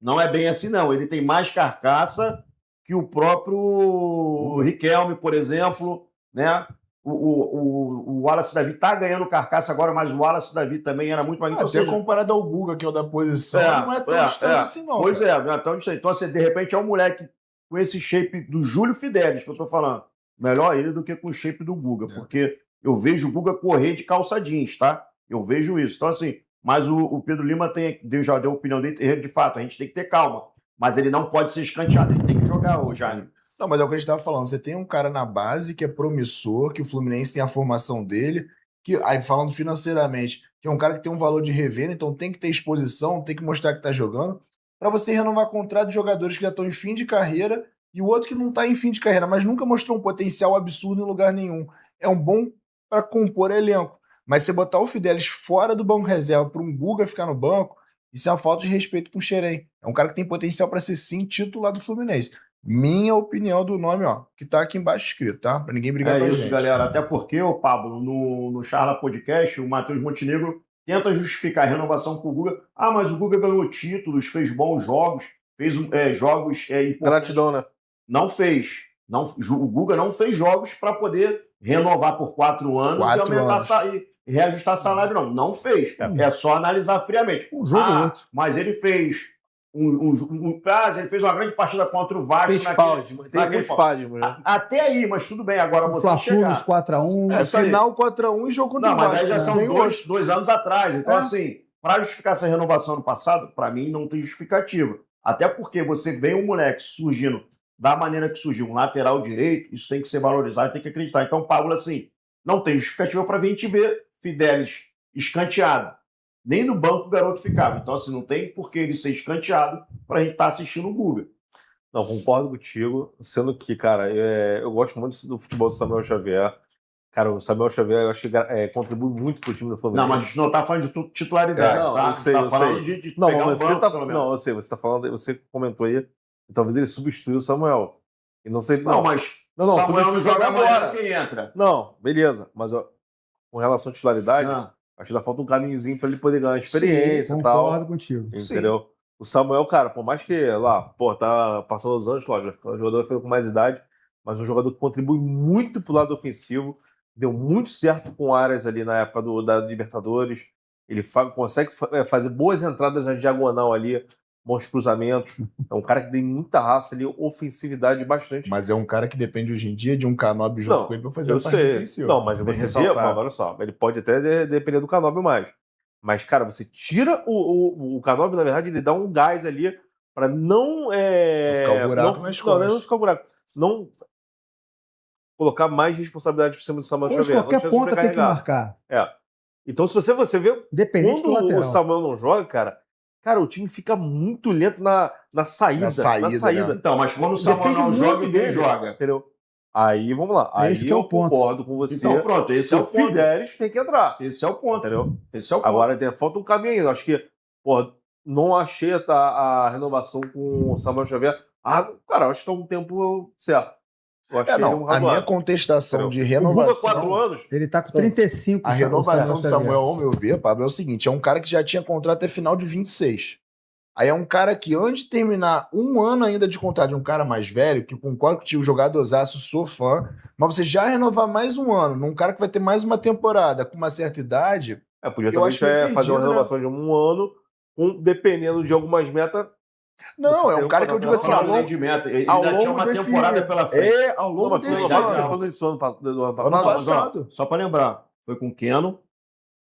Não é bem assim, não. Ele tem mais carcaça que o próprio Riquelme, por exemplo, né? O Wallace Davi tá ganhando carcaça agora, mas o Wallace Davi também era muito mais... Até seja, comparado ao Guga, que é o da posição, não é tão distante assim, não. Pois não é tão distante. Então, assim, de repente, é um moleque com esse shape do Júlio Fidelis, que eu tô falando. Melhor ele do que com o shape do Guga, porque eu vejo o Guga correr de calça jeans, tá? Eu vejo isso. Então, assim, mas o Pedro Lima já deu a opinião dele, de fato, a gente tem que ter calma. Mas ele não pode ser escanteado, ele tem que jogar hoje. Não, mas é o que a gente estava falando. Você tem um cara na base que é promissor, que o Fluminense tem a formação dele, que aí falando financeiramente, que é um cara que tem um valor de revenda, então tem que ter exposição, tem que mostrar que está jogando, para você renovar contrato de jogadores que já estão em fim de carreira e o outro que não está em fim de carreira, mas nunca mostrou um potencial absurdo em lugar nenhum. É um bom para compor elenco. Mas você botar o Fidelis fora do banco reserva para um Guga ficar no banco, isso é uma falta de respeito com o Xerém. É um cara que tem potencial para ser sim titular do Fluminense. Minha opinião do nome, ó, que tá aqui embaixo escrito, tá? Pra ninguém brigar com a gente. É isso, galera. Até porque, ô Pablo, no Charla Podcast, o Matheus Montenegro tenta justificar a renovação com o Guga. Ah, mas o Guga ganhou títulos, fez bons jogos, fez jogos importantes. Gratidão, né? Não fez. O Guga não fez jogos para poder renovar por 4 anos e aumentar e reajustar salário, não. Não fez. É só analisar friamente. Um jogo outro. Mas ele fez... ele fez uma grande partida contra o Vasco. Tem espasmo, né? Até aí, mas tudo bem. Agora você chegar... 4x1. Final 4x1 e jogo contra o Vasco. Mas aí já são 2 anos atrás. Então, assim, para justificar essa renovação no passado, para mim não tem justificativa. Até porque você vê um moleque surgindo da maneira que surgiu, um lateral direito, isso tem que ser valorizado, tem que acreditar. Então, Pablo, assim, não tem justificativa para vir te ver Fidelis escanteado. Nem no banco o garoto ficava. Então, assim, não tem por que ele ser escanteado para a gente estar assistindo o Guga. Não, concordo contigo. Sendo que, cara, eu gosto muito do futebol do Samuel Xavier. Cara, o Samuel Xavier, eu acho que contribui muito pro time do Fluminense. Não, mas a gente não tá falando de titularidade, não, tá? Eu sei, tá falando de pegar um banco, pelo menos. Não, eu sei, você tá falando, você comentou aí, que talvez ele substituiu o Samuel. E não sei... Não, mas Samuel não joga agora quem entra. Não, beleza. Mas ó, com relação à titularidade... Acho que ainda falta um caminhozinho para ele poder ganhar experiência e tal. Concordo contigo. Entendeu? Sim. O Samuel, cara, por mais que lá, tá passando os anos, claro, o jogador foi com mais idade, mas um jogador que contribui muito pro lado ofensivo, deu muito certo com áreas ali na época da Libertadores. Ele consegue fazer boas entradas na diagonal ali, bons cruzamentos. É um cara que tem muita raça ali, ofensividade bastante. Mas é um cara que depende hoje em dia de um Canóbio junto com ele pra fazer a parte ofensiva. Não, mas você vê, olha só, ele pode até depender do Canóbio mais. Mas, cara, você tira o Canóbio, na verdade, ele dá um gás ali pra não ficar o buraco nas costas. Não ficar o buraco. Não colocar mais responsabilidade por cima do Samuel Xavier. Qualquer ponta tem que marcar. Então, se você vê, dependente quando o Samuel não joga, cara, o time fica muito lento na saída. Na saída. Né? Então, mas quando o Samuel não joga, quem joga? Entendeu? Aí, vamos lá. Aí eu concordo com você. Então, pronto, esse é o ponto. O Fidelis tem que entrar. Esse é o ponto. Entendeu? Esse é o ponto. Agora, falta um caminho ainda. Acho que, não achei a renovação com o Samuel Xavier. Cara, acho que tá um tempo certo. A minha contestação de renovação... 4 anos? Ele tá com 35. A renovação do Samuel, ao meu ver, Pablo, é o seguinte, é um cara que já tinha contrato até final de 26. Aí é um cara que, antes de terminar um ano ainda de contrato de um cara mais velho, que concordo que o jogadorzaço, sou fã, mas você já renovar mais um ano, num cara que vai ter mais uma temporada com uma certa idade... Podia também fazer uma renovação de um ano, dependendo de algumas metas... Não, é um cara que eu digo assim, ao longo de meta. Ele ainda tinha uma temporada pela frente. Ao longo desse ano. Ano passado. Só para lembrar, foi com Keno,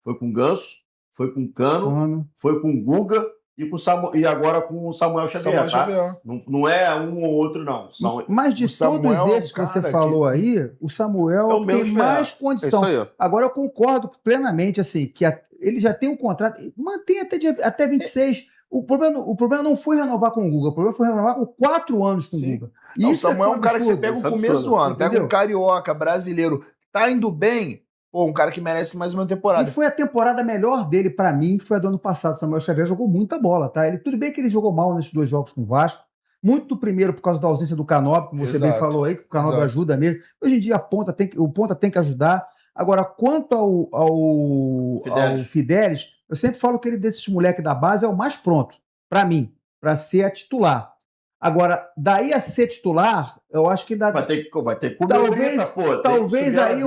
foi com Ganso, foi com Cano, foi com Guga e agora com o Samuel Xavier. Tá? Não é um ou outro, não. Mas de todos esses que você falou aí, o Samuel tem mais condição. Agora eu concordo plenamente, assim, que ele já tem um contrato, mantém até 26. O problema não foi renovar com o Guga, o problema foi renovar com 4 anos com o Guga. O Samuel é um cara que você pega o começo do ano, pega um carioca, brasileiro, tá indo bem, um cara que merece mais uma temporada. E foi a temporada melhor dele, pra mim, foi a do ano passado. O Samuel Xavier jogou muita bola, tá? Tudo bem que ele jogou mal nesses 2 jogos com o Vasco, muito do primeiro por causa da ausência do Canóbio, como você bem falou aí, que o Canóbio ajuda mesmo. Hoje em dia o ponta tem que ajudar. Agora, quanto ao Fidelis, eu sempre falo que ele desses moleques da base é o mais pronto, pra mim. para ser a titular. Agora, daí a ser titular, eu acho que vai ter que talvez aí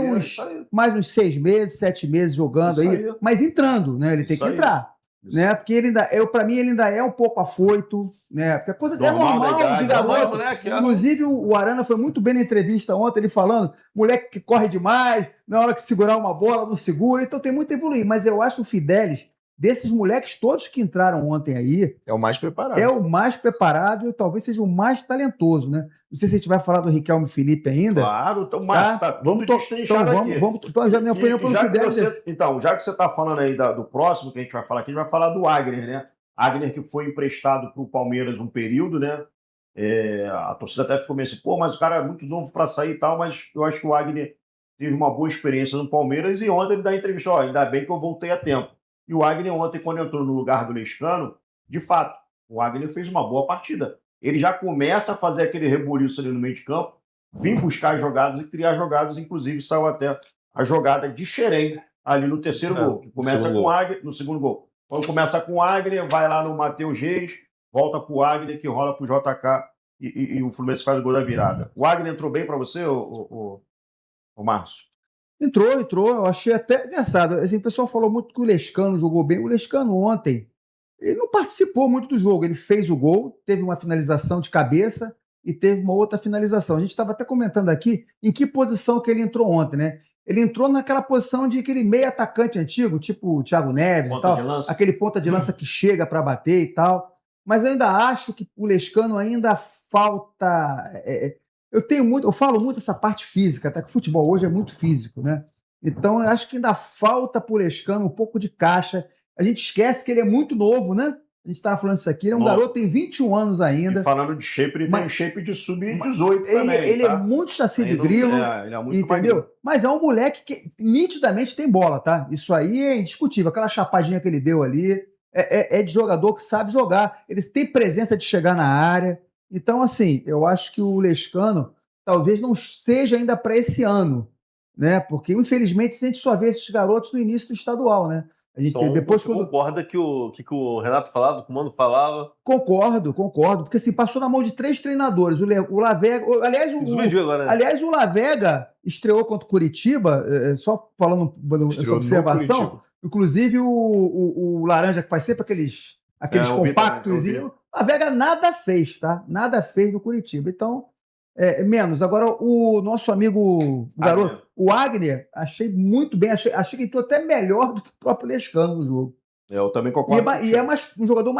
mais uns 6 meses, 7 meses jogando aí, mas entrando, né? Ele tem que entrar. Né? Porque ele ainda, para mim, ele ainda é um pouco afoito, né? Porque a coisa é normal de garoto. Moleque, inclusive, o Arana foi muito bem na entrevista ontem, ele falando, moleque que corre demais, na hora que segurar uma bola, não segura, então tem muito a evoluir. Mas eu acho o Fidelis, desses moleques todos que entraram ontem aí... É o mais preparado. É o mais preparado e talvez seja o mais talentoso, né? Não sei se a gente vai falar do Riquelme Felipe ainda. Claro, então, Márcio, tá tudo destrinchado aqui. Então, já minha opinião pelo Fidelis. Então, já que você está falando aí do próximo que a gente vai falar aqui, a gente vai falar do Agner, né? Agner que foi emprestado para o Palmeiras um período, né? A torcida até ficou meio assim, mas o cara é muito novo para sair e tal, mas eu acho que o Agner teve uma boa experiência no Palmeiras e ontem ele dá entrevista, ainda bem que eu voltei a tempo. E o Agner ontem, quando entrou no lugar do Lescano, de fato, o Agner fez uma boa partida. Ele já começa a fazer aquele rebuliço ali no meio de campo, vir buscar jogadas e criar jogadas, inclusive saiu até a jogada de Xerém ali no terceiro gol, que começa com o Agner, no segundo gol. Quando começa com o Agner, vai lá no Matheus Reis, volta para o Agner, que rola para o JK e o Fluminense faz o gol da virada. O Agner entrou bem para você, o Márcio? Entrou. Eu achei até engraçado. Assim, o pessoal falou muito que o Lescano jogou bem. O Lescano ontem, ele não participou muito do jogo. Ele fez o gol, teve uma finalização de cabeça e teve uma outra finalização. A gente estava até comentando aqui em que posição que ele entrou ontem, né? Ele entrou naquela posição de aquele meio atacante antigo, tipo o Thiago Neves e tal. Aquele ponta de lança que chega para bater e tal. Mas eu ainda acho que o Lescano ainda falta... Eu falo muito essa parte física, até que o futebol hoje é muito físico, né? Então, eu acho que ainda falta para o Lescano um pouco de caixa. A gente esquece que ele é muito novo, né? A gente estava falando isso aqui, ele é um garoto, tem 21 anos ainda. E falando de shape, ele tem um shape de sub-18 também. Ele é muito chassi de grilo, ele é muito entendeu? magrinho. Mas é um moleque que nitidamente tem bola, tá? Isso aí é indiscutível. Aquela chapadinha que ele deu ali é de jogador que sabe jogar. Ele tem presença de chegar na área. Então, assim, eu acho que o Lescano talvez não seja ainda para esse ano, né? Porque, infelizmente, a gente só vê esses garotos no início do estadual, né? A gente então, depois você concorda que o Renato falava, que o Mano falava? Concordo. Porque assim, passou na mão de 3 treinadores. O Lavega. Aliás, o Lavega estreou contra o Curitiba, só falando essa observação. Inclusive, o Laranja, que faz sempre aqueles compactos. A Vega nada fez, tá? Nada fez no Curitiba. Então, menos. Agora, o nosso amigo, o garoto, o Agner, achei muito bem. Achei que entrou até melhor do que o próprio Lescano no jogo. Eu também concordo. E é um jogador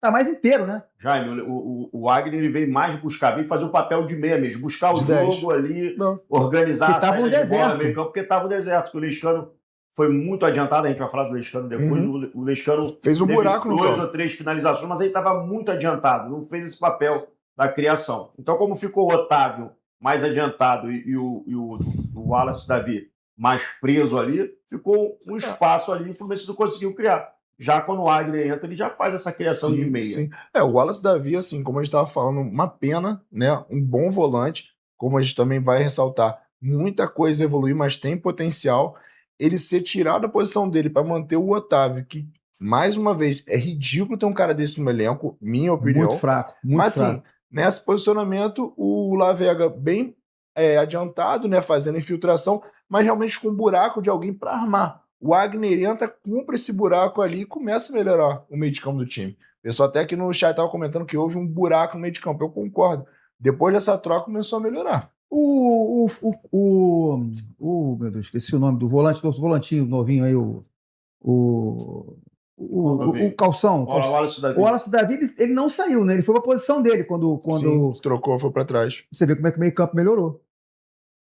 tá mais inteiro, né? Jaime, o Agner ele veio mais buscar, veio fazer o papel de meia mesmo, buscar o jogo ali, organizar a saída de bola no meio campo, porque estava no deserto, porque o Lescano foi muito adiantado, a gente vai falar do Lescano depois, o Lescano fez um buraco no 2 ou 3 finalizações, mas ele estava muito adiantado, não fez esse papel da criação. Então, como ficou o Otávio mais adiantado e o Wallace Davi mais preso ali, ficou um espaço ali e o Fluminense não conseguiu criar. Já quando o Agner entra, ele já faz essa criação de meia. Sim. O Wallace Davi, assim, como a gente estava falando, uma pena, né? Um bom volante, como a gente também vai ressaltar, muita coisa evoluiu, mas tem potencial. Ele ser tirado da posição dele para manter o Otávio, que, mais uma vez, é ridículo ter um cara desse no elenco, minha opinião. Muito fraco. Mas, assim, nesse posicionamento, o Lavega bem adiantado, né? Fazendo infiltração, mas realmente com um buraco de alguém para armar. O Agner entra, cumpre esse buraco ali e começa a melhorar o meio de campo do time. O pessoal até aqui no chat estava comentando que houve um buraco no meio de campo. Eu concordo. Depois dessa troca, começou a melhorar. Meu Deus, esqueci o nome do volante, do volantinho novinho aí, o Calção. O Wallace Davi, ele não saiu, né? Ele foi para a posição dele quando... Sim, trocou, foi para trás. Você vê como é que o meio campo melhorou. O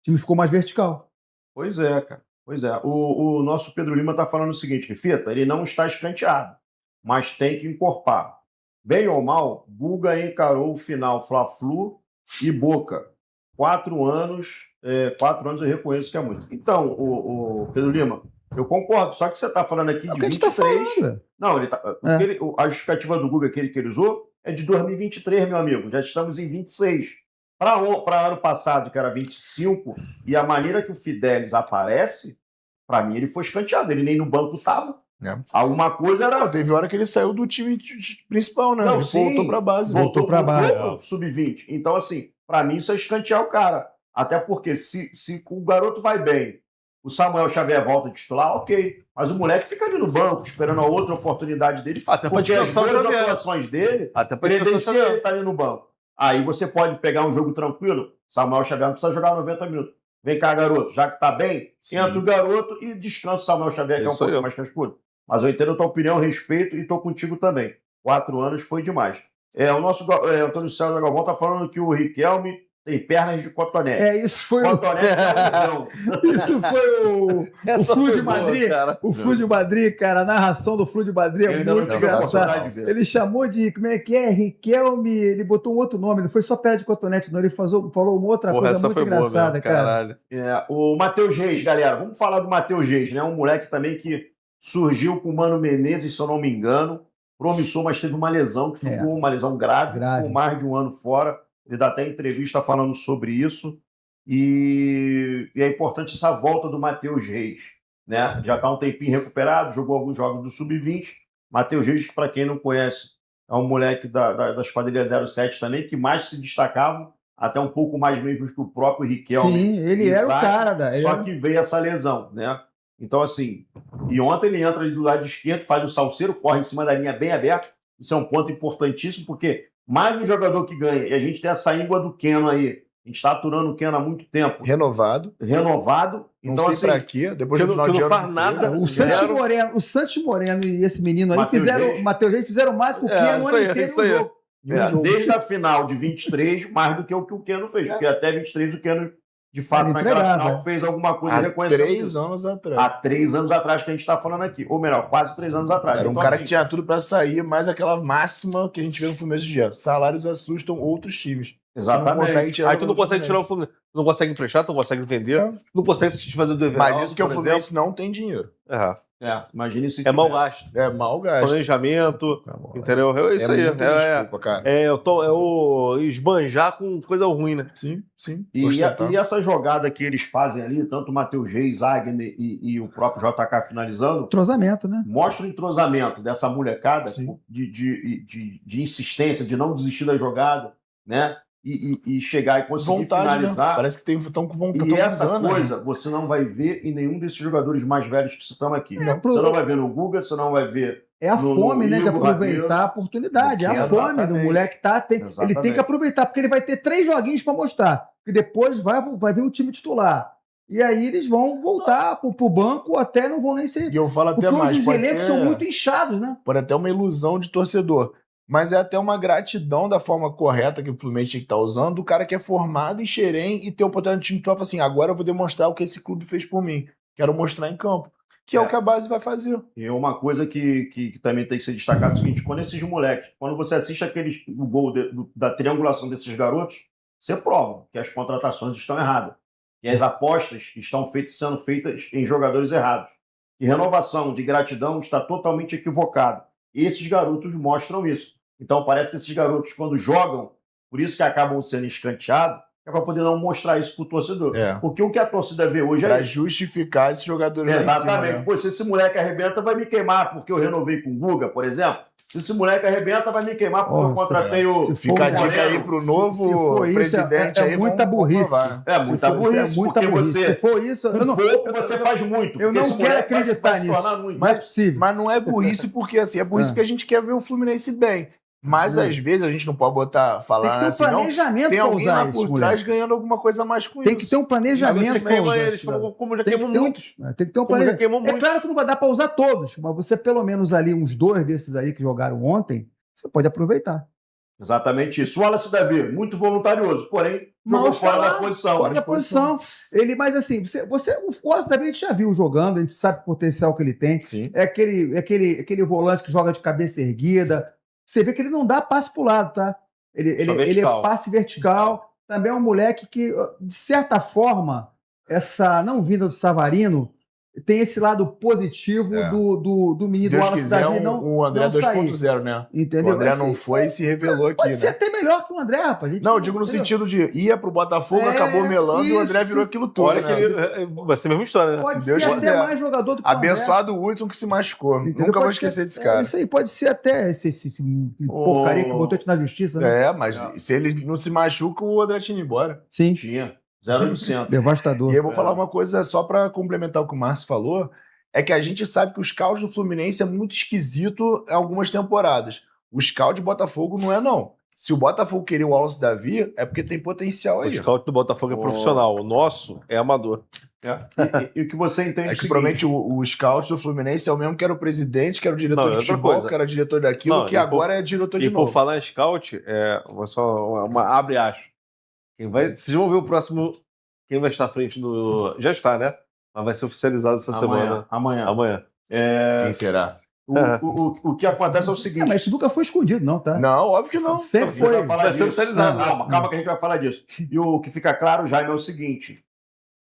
time ficou mais vertical. Pois é, cara. Pois é, o nosso Pedro Lima está falando o seguinte, que Fita, ele não está escanteado, mas tem que encorpar. Bem ou mal, Guga encarou o final Fla-Flu e Boca. 4 anos eu reconheço que é muito. Então, o Pedro Lima, eu concordo, só que você está falando aqui de 23... Não, a justificativa do Guga que ele usou é de 2023, meu amigo, já estamos em 26. Para ano passado, que era 25, e a maneira que o Fidelis aparece, para mim ele foi escanteado. Ele nem no banco estava. Alguma coisa era... Teve hora que ele saiu do time principal, né? Não, ele voltou pra base. Voltou pra base. Sub-20. Então, assim, pra mim isso é escantear o cara. Até porque se o garoto vai bem, o Samuel Xavier volta a titular, ok. Mas o moleque fica ali no banco, esperando a outra oportunidade dele. Até porque as duas atuações dele credenciam ele estar ali no banco. Aí você pode pegar um jogo tranquilo, Samuel Xavier não precisa jogar 90 minutos. Vem cá, garoto, já que tá bem, entra o garoto e descansa o Samuel Xavier, que é um pouquinho mais cascudo. Mas eu entendo a tua opinião, respeito e tô contigo também. 4 anos foi demais. O nosso Antônio César Galvão tá falando que o Riquelme tem pernas de cotonete. Isso foi cotonete Isso foi o Flu de Madrid. Cara. O Flu de Madrid, cara. A narração do Flu de Madrid é muito engraçada. Ele chamou de, como é que é? Riquelme, ele botou um outro nome, não foi só perna de cotonete, não. Ele falou uma outra coisa muito engraçada, cara. O Matheus Reis, galera. Vamos falar do Matheus Reis, né? Um moleque também que surgiu com o Mano Menezes, se eu não me engano. Promissor, mas teve uma lesão que ficou uma lesão grave. Ficou mais de um ano fora. Ele dá até entrevista falando sobre isso. E é importante essa volta do Matheus Reis, né? Já está um tempinho recuperado, jogou alguns jogos do Sub-20. Matheus Reis, para quem não conhece, é um moleque da esquadrilha 07 também, que mais se destacavam, até um pouco mais mesmo que o próprio Riquelme. Sim, ele era o cara. Só que veio essa lesão, né? Então, assim, e ontem ele entra ali do lado esquerdo, faz o salseiro, corre em cima da linha bem aberta. Isso é um ponto importantíssimo, porque mais um jogador que ganha, e a gente tem essa íngua do Keno aí. A gente está aturando o Keno há muito tempo. Renovado. Então, não sei assim, pra quê. Depois do final de ano. Não faz nada. O Santos Moreno e esse menino aí fizeram. O Matheus Reis fizeram mais que o Keno ano inteiro no jogo. Desde a final de 23, mais do que o Keno fez. Porque até 23 o Keno, de fato, naquela final, fez alguma coisa reconhecendo. Há 3 anos atrás. Há 3 anos atrás que a gente está falando aqui. Ou melhor, quase 3 anos atrás. Era um cara que tinha tudo para sair, mas aquela máxima que a gente vê no Fluminense de dia. Salários assustam outros times. Exatamente. Aí tu não consegue tirar o Fluminense. Tu não consegue emprestar, tu não consegue vender, não consegue se fazer do Everaldo. Mas isso que o Fluminense não tem dinheiro. Imagina isso. É mau gasto. É mau gasto. Planejamento, entendeu? É isso aí. Desculpa, cara. É o esbanjar com coisa ruim, né? Sim, sim. E essa jogada que eles fazem ali, tanto o Matheus Reis, Agner e o próprio JK finalizando... Entrosamento, né? Mostra o entrosamento dessa molecada de insistência, de não desistir da jogada, né? E chegar e conseguir finalizar. Né? Parece que estão com vontade. E essa coisa você não vai ver em nenhum desses jogadores mais velhos que citamos aqui. Você não vai ver no Guga, você não vai ver. É a fome, né? De aproveitar a oportunidade. É a fome do moleque ele tem que aproveitar, porque ele vai ter 3 joguinhos para mostrar. Que depois vai vir o time titular. E aí eles vão voltar pro banco, até não vão nem ser. E eu falo até mais. Os elencos são muito inchados, né? Pode até uma ilusão de torcedor. Mas é até uma gratidão da forma correta que o Fluminense tem que estar usando, do cara que é formado em Xerém e ter a oportunidade de time que fala assim, agora eu vou demonstrar o que esse clube fez por mim. Quero mostrar em campo. Que é o que a base vai fazer. E uma coisa que também tem que ser destacada é o seguinte, quando esses moleques, quando você assiste o gol da triangulação desses garotos, você prova que as contratações estão erradas. Que as apostas estão sendo feitas em jogadores errados. Que renovação de gratidão está totalmente equivocada. E esses garotos mostram isso. Então parece que esses garotos, quando jogam, por isso que acabam sendo escanteados, é para poder não mostrar isso para o torcedor. Porque o que a torcida vê hoje pra justificar esses jogadores lá em cima. Exatamente. Pô, se esse moleque arrebenta, vai me queimar porque eu renovei com o Guga, por exemplo. Se esse moleque arrebenta, vai me queimar porque eu contratei o... Fica a dica aí pro novo presidente. É muita burrice. É muita burrice, porque você... Se for isso... você faz muito. Eu não quero acreditar nisso. Não é possível. Mas não é burrice porque, assim, é burrice porque a gente quer ver o Fluminense bem. Mas às vezes a gente não pode falar assim, não. Tem alguém lá por trás ganhando alguma coisa mais com isso. Tem que ter um planejamento. Como já queimou muitos. Tem que ter um planejamento. É claro que não vai dar para usar todos, mas você pelo menos ali, uns 2 desses aí que jogaram ontem, você pode aproveitar. Exatamente isso. O Wallace Davi, muito voluntarioso, porém, jogou fora da posição. Fora da posição. Mas assim, o Wallace Davi a gente já viu jogando, a gente sabe o potencial que ele tem. Sim. É aquele volante que joga de cabeça erguida. Você vê que ele não dá passe pro lado, tá? Ele é passe vertical. Também é um moleque que, de certa forma, essa não vinda do Savarino tem esse lado positivo do menino do Wallace Davi o André 2.0, né? Entendeu? O André não foi e se revelou aqui, pode ser até melhor que o André, rapaz. Não, eu digo no sentido de ia pro Botafogo, acabou melando e o André virou aquilo tudo. Olha, vai ser a mesma história, né? Pode ser até mais jogador do que o André. Abençoado o Hudson que se machucou. Entendeu? Nunca vou esquecer desse cara. Isso aí pode ser até esse porcaria que botou na justiça, né? Mas se ele não se machuca, o André tinha ido embora. Sim. Tinha. 0,800. Devastador. E eu vou falar uma coisa só para complementar o que o Márcio falou, é que a gente sabe que o scout do Fluminense é muito esquisito em algumas temporadas. O scout de Botafogo não é, não. Se o Botafogo queria o Wallace Davi, é porque tem potencial aí. O scout do Botafogo é profissional, o nosso é amador. E o que você entende é que provavelmente o scout do Fluminense é o mesmo que era o presidente, que era o diretor de futebol, que era diretor daquilo, que agora é diretor de novo. E por falar em scout, só uma abre aspas. Vocês vão ver o próximo. Quem vai estar à frente do. Já está, né? Mas vai ser oficializado essa semana. Amanhã. Quem será? O que acontece é o seguinte. Mas isso nunca foi escondido, não, tá? Não, óbvio que não. Sempre foi. Vai ser oficializado. Calma que a gente vai falar disso. E o que fica claro, Jaime, é o seguinte: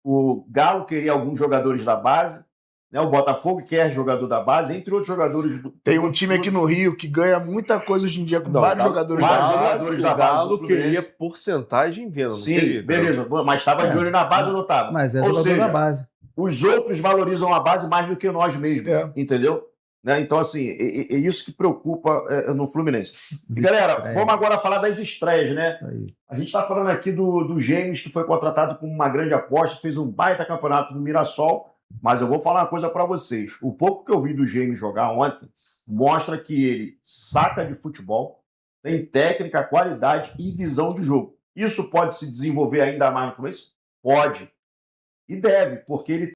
o Galo queria alguns jogadores da base. Né? O Botafogo quer jogador da base, entre outros jogadores. Tem um time aqui no Rio que ganha muita coisa hoje em dia com vários jogadores da base. O Galo queria porcentagem em venda. Sim, queria, beleza. Mas estava de olho na base ou não estava? Mas é jogador da base. Os outros valorizam a base mais do que nós mesmos. Entendeu? Né? Então, assim, é isso que preocupa no Fluminense. Galera, vamos agora falar das estreias, né? A gente está falando aqui do Gêmeos, que foi contratado com uma grande aposta, fez um baita campeonato no Mirassol. Mas eu vou falar uma coisa para vocês. O pouco que eu vi do Gêmeos jogar ontem mostra que ele saca de futebol, tem técnica, qualidade e visão de jogo. Isso pode se desenvolver ainda mais no Fluminense? Pode. E deve, porque ele